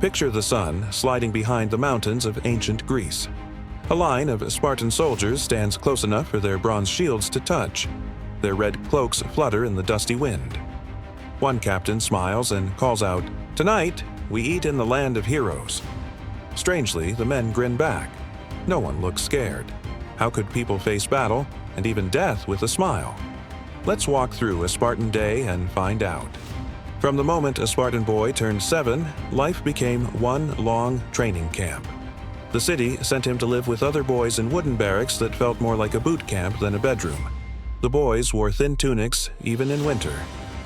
Picture the sun sliding behind the mountains of ancient Greece. A line of Spartan soldiers stands close enough for their bronze shields to touch. Their red cloaks flutter in the dusty wind. One captain smiles and calls out, "Tonight, we eat in the land of heroes." Strangely, the men grin back. No one looks scared. How could people face battle, and even death, with a smile? Let's walk through a Spartan day and find out. From the moment a Spartan boy turned 7, life became one long training camp. The city sent him to live with other boys in wooden barracks that felt more like a boot camp than a bedroom. The boys wore thin tunics, even in winter.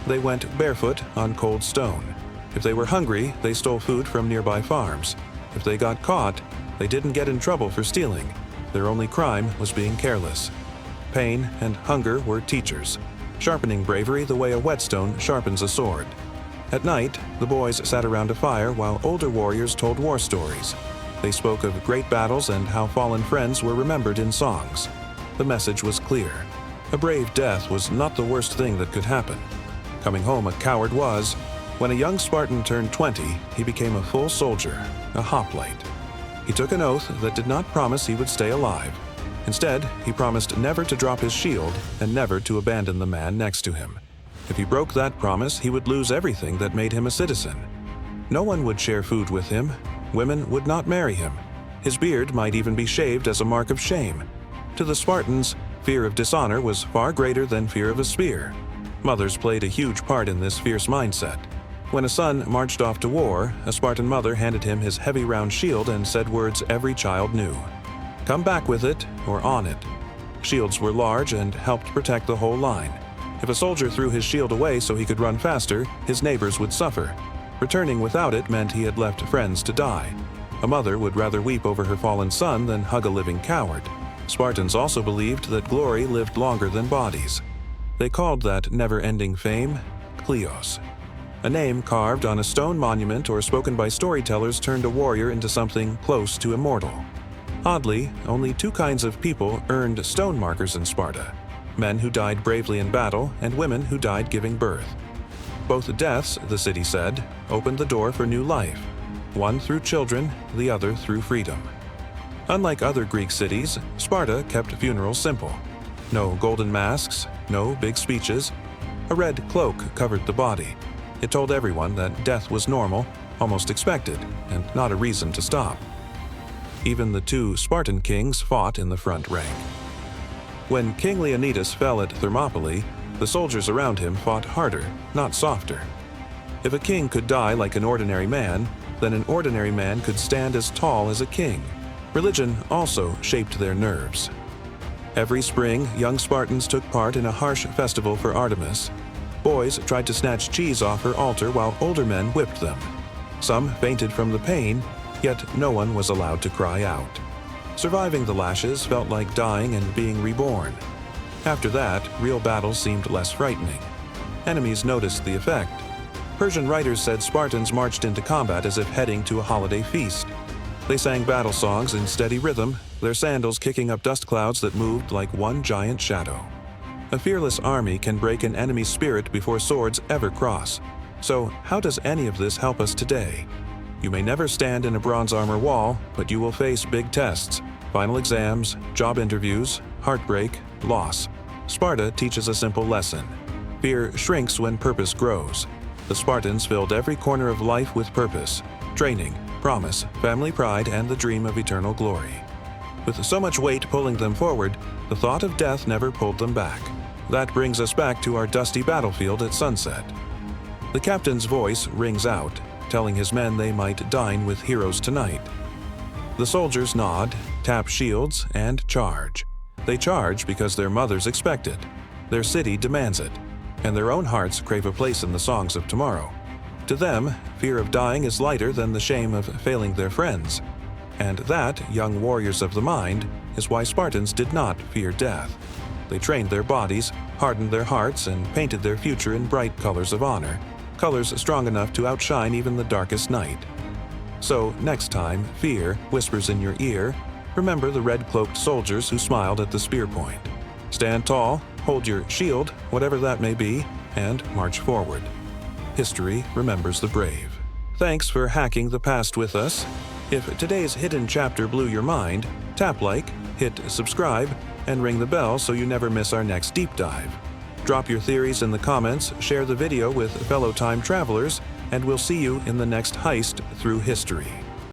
They went barefoot on cold stone. If they were hungry, they stole food from nearby farms. If they got caught, they didn't get in trouble for stealing. Their only crime was being careless. Pain and hunger were teachers, sharpening bravery the way a whetstone sharpens a sword. At night, the boys sat around a fire while older warriors told war stories. They spoke of great battles and how fallen friends were remembered in songs. The message was clear. A brave death was not the worst thing that could happen. Coming home a coward was. When a young Spartan turned 20, he became a full soldier, a hoplite. He took an oath that did not promise he would stay alive. Instead, he promised never to drop his shield and never to abandon the man next to him. If he broke that promise, he would lose everything that made him a citizen. No one would share food with him. Women would not marry him. His beard might even be shaved as a mark of shame. To the Spartans, fear of dishonor was far greater than fear of a spear. Mothers played a huge part in this fierce mindset. When a son marched off to war, a Spartan mother handed him his heavy round shield and said words every child knew. "Come back with it, or on it." Shields were large and helped protect the whole line. If a soldier threw his shield away so he could run faster, his neighbors would suffer. Returning without it meant he had left friends to die. A mother would rather weep over her fallen son than hug a living coward. Spartans also believed that glory lived longer than bodies. They called that never-ending fame Kleos. A name carved on a stone monument or spoken by storytellers turned a warrior into something close to immortal. Oddly, only 2 kinds of people earned stone markers in Sparta: men who died bravely in battle and women who died giving birth. Both deaths, the city said, opened the door for new life, one through children, the other through freedom. Unlike other Greek cities, Sparta kept funerals simple. No golden masks, no big speeches. A red cloak covered the body. It told everyone that death was normal, almost expected, and not a reason to stop. Even the 2 Spartan kings fought in the front rank. When King Leonidas fell at Thermopylae, the soldiers around him fought harder, not softer. If a king could die like an ordinary man, then an ordinary man could stand as tall as a king. Religion also shaped their nerves. Every spring, young Spartans took part in a harsh festival for Artemis. Boys tried to snatch cheese off her altar while older men whipped them. Some fainted from the pain, yet no one was allowed to cry out. Surviving the lashes felt like dying and being reborn. After that, real battles seemed less frightening. Enemies noticed the effect. Persian writers said Spartans marched into combat as if heading to a holiday feast. They sang battle songs in steady rhythm, their sandals kicking up dust clouds that moved like one giant shadow. A fearless army can break an enemy's spirit before swords ever cross. So, how does any of this help us today? You may never stand in a bronze armor wall, but you will face big tests, final exams, job interviews, heartbreak, loss. Sparta teaches a simple lesson. Fear shrinks when purpose grows. The Spartans filled every corner of life with purpose, training, promise, family pride, and the dream of eternal glory. With so much weight pulling them forward, the thought of death never pulled them back. That brings us back to our dusty battlefield at sunset. The captain's voice rings out, telling his men they might dine with heroes tonight. The soldiers nod, tap shields, and charge. They charge because their mothers expect it, their city demands it, and their own hearts crave a place in the songs of tomorrow. To them, fear of dying is lighter than the shame of failing their friends. And that, young warriors of the mind, is why Spartans did not fear death. They trained their bodies, hardened their hearts, and painted their future in bright colors of honor, colors strong enough to outshine even the darkest night. So, next time fear whispers in your ear, remember the red-cloaked soldiers who smiled at the spear point. Stand tall, hold your shield, whatever that may be, and march forward. History remembers the brave. Thanks for hacking the past with us. If today's hidden chapter blew your mind, tap like, hit subscribe, and ring the bell so you never miss our next deep dive. Drop your theories in the comments, share the video with fellow time travelers, and we'll see you in the next heist through history.